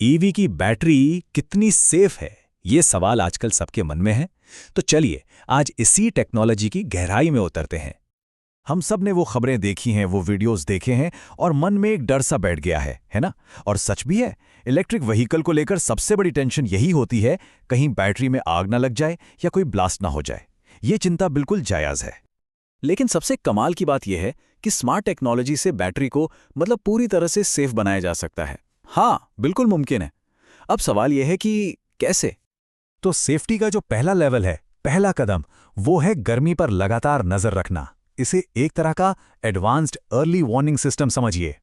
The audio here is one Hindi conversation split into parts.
ईवी की बैटरी कितनी सेफ है, ये सवाल आजकल सबके मन में है। तो चलिए आज इसी टेक्नोलॉजी की गहराई में उतरते हैं। हम सब ने वो खबरें देखी हैं, वो वीडियोस देखे हैं और मन में एक डर सा बैठ गया है ना? और सच भी है। इलेक्ट्रिक व्हीकल को लेकर सबसे बड़ी टेंशन यही होती है, कहीं बैटरी में आग ना लग जाए या कोई ब्लास्ट ना हो जाए। ये चिंता बिल्कुल जायज़ है। लेकिन सबसे कमाल की बात यह है कि स्मार्ट टेक्नोलॉजी से बैटरी को पूरी तरह से सेफ बनाया जा सकता है। हाँ, बिल्कुल मुमकिन है। अब सवाल यह है कि कैसे? तो सेफ्टी का जो पहला लेवल है, पहला कदम, वो है गर्मी पर लगातार नजर रखना। इसे एक तरह का एडवांस्ड अर्ली वार्निंग सिस्टम समझिए।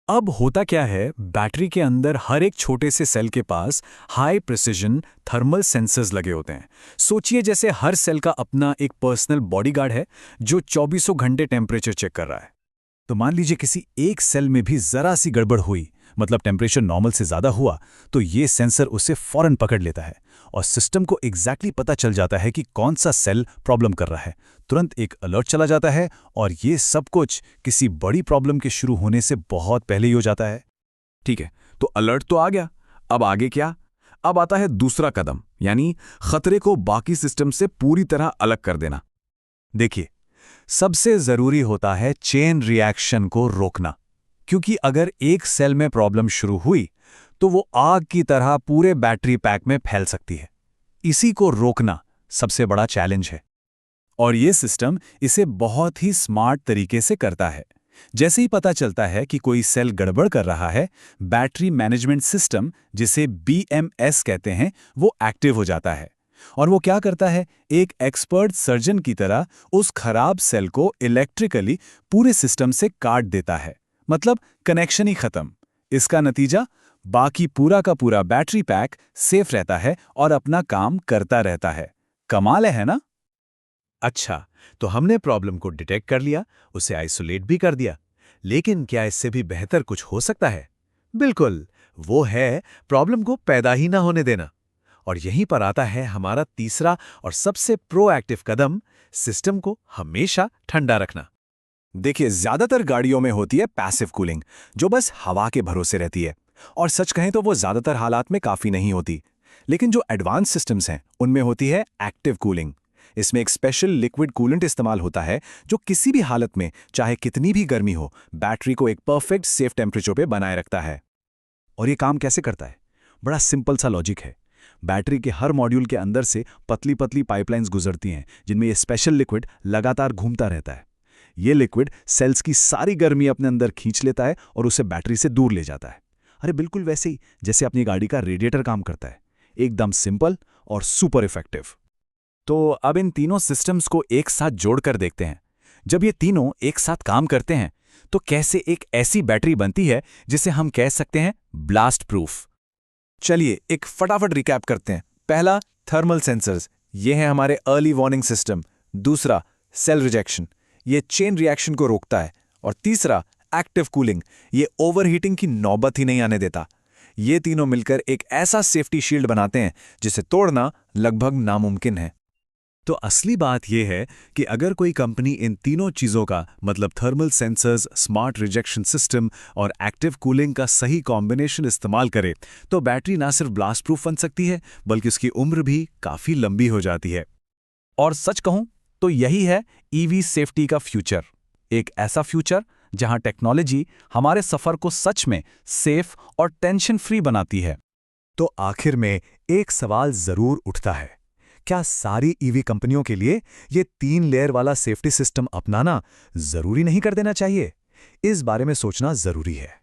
अब होता क्या है, बैटरी के अंदर हर एक छोटे से सेल के पास हाई प्रिसिजन थर्मल सेंसर्स लगे होते हैं। सोचिए जैसे हर सेल का अपना एक पर्सनल बॉडीगार्ड है जो 24 घंटे टेम्परेचर चेक कर रहा है। तो मान लीजिए किसी एक सेल में भी जरा सी गड़बड़ हुई, मतलब टेम्परेचर नॉर्मल से ज़्यादा हुआ, तो ये सेंसर उसे फौरन पकड़ लेता है और सिस्टम को एग्जैक्टली पता चल जाता है कि कौन सा सेल प्रॉब्लम कर रहा है। तुरंत एक अलर्ट चला जाता है और ये सब कुछ किसी बड़ी प्रॉब्लम के शुरू होने से बहुत पहले ही हो जाता है। ठीक है, तो अलर्ट तो आ गया। अब आगे क्या? अब आता है दूसरा कदम, यानी खतरे को बाकी सिस्टम से पूरी तरह अलग कर देना। देखिए, सबसे ज़रूरी होता है चेन रिएक्शन को रोकना, क्योंकि अगर एक सेल में प्रॉब्लम शुरू हुई तो वो आग की तरह पूरे बैटरी पैक में फैल सकती है। इसी को रोकना सबसे बड़ा चैलेंज है। और ये सिस्टम इसे बहुत ही स्मार्ट तरीके से करता है। जैसे ही पता चलता है कि कोई सेल गड़बड़ कर रहा है, बैटरी मैनेजमेंट सिस्टम, जिसे BMS कहते हैं, वो एक्टिव हो जाता है। और वो क्या करता है, एक एक्सपर्ट सर्जन की तरह उस खराब सेल को इलेक्ट्रिकली पूरे सिस्टम से काट देता है। मतलब कनेक्शन ही खत्म। इसका नतीजा, बाकी पूरा का पूरा बैटरी पैक सेफ रहता है और अपना काम करता रहता है। कमाल है ना? अच्छा, तो हमने प्रॉब्लम को डिटेक्ट कर लिया, उसे आइसोलेट भी कर दिया। लेकिन क्या इससे भी बेहतर कुछ हो सकता है? बिल्कुल, वो है प्रॉब्लम को पैदा ही ना होने देना। और यहीं पर आता है हमारा तीसरा और सबसे प्रोएक्टिव कदम, सिस्टम को हमेशा ठंडा रखना। देखिए, ज्यादातर गाड़ियों में होती है पैसिव कूलिंग, जो बस हवा के भरोसे रहती है। और सच कहें तो वो ज्यादातर हालात में काफी नहीं होती। लेकिन जो एडवांस सिस्टम्स हैं, उनमें होती है एक्टिव कूलिंग। इसमें एक स्पेशल लिक्विड कूलेंट इस्तेमाल होता है जो किसी भी हालत में, चाहे कितनी भी गर्मी हो, बैटरी को एक परफेक्ट सेफ टेम्परेचर पे बनाए रखता है। और ये काम कैसे करता है? बड़ा सिंपल सा लॉजिक है। बैटरी के हर मॉड्यूल के अंदर से पतली पतली पाइपलाइंस गुजरती हैं, जिनमें ये स्पेशल लिक्विड लगातार घूमता रहता है। ये लिक्विड सेल्स की सारी गर्मी अपने अंदर खींच लेता है और उसे बैटरी से दूर ले जाता है। अरे बिल्कुल वैसे ही जैसे अपनी गाड़ी का रेडिएटर काम करता है। एकदम सिंपल और सुपर इफेक्टिव। तो अब इन तीनों सिस्टम्स को एक साथ जोड़कर देखते हैं। जब ये तीनों एक साथ काम करते हैं तो कैसे एक ऐसी बैटरी बनती है जिसे हम कह सकते हैं ब्लास्ट प्रूफ। चलिए एक फटाफट रिकैप करते हैं। पहला, थर्मल सेंसर्स, ये है हमारे अर्ली वार्निंग सिस्टम। दूसरा, सेल रिजेक्शन, ये चेन रिएक्शन को रोकता है। और तीसरा, एक्टिव कूलिंग, ये ओवरहीटिंग की नौबत ही नहीं आने देता। ये तीनों मिलकर एक ऐसा सेफ्टी शील्ड बनाते हैं जिसे तोड़ना लगभग नामुमकिन है। तो असली बात यह है कि अगर कोई कंपनी इन तीनों चीज़ों का, मतलब thermal sensors, smart rejection system और एक्टिव कूलिंग का सही कॉम्बिनेशन इस्तेमाल करे, तो बैटरी ना सिर्फ ब्लास्ट प्रूफ बन सकती है, बल्कि उसकी उम्र भी काफ़ी लंबी हो जाती है। और सच कहूं तो यही है ईवी सेफ्टी का फ्यूचर। एक ऐसा फ्यूचर जहां टेक्नोलॉजी हमारे सफ़र को सच में सेफ और टेंशन फ्री बनाती है। तो आखिर में एक सवाल ज़रूर उठता है, क्या सारी ईवी कंपनियों के लिए ये 3 लेयर वाला सेफ्टी सिस्टम अपनाना जरूरी नहीं कर देना चाहिए? इस बारे में सोचना जरूरी है।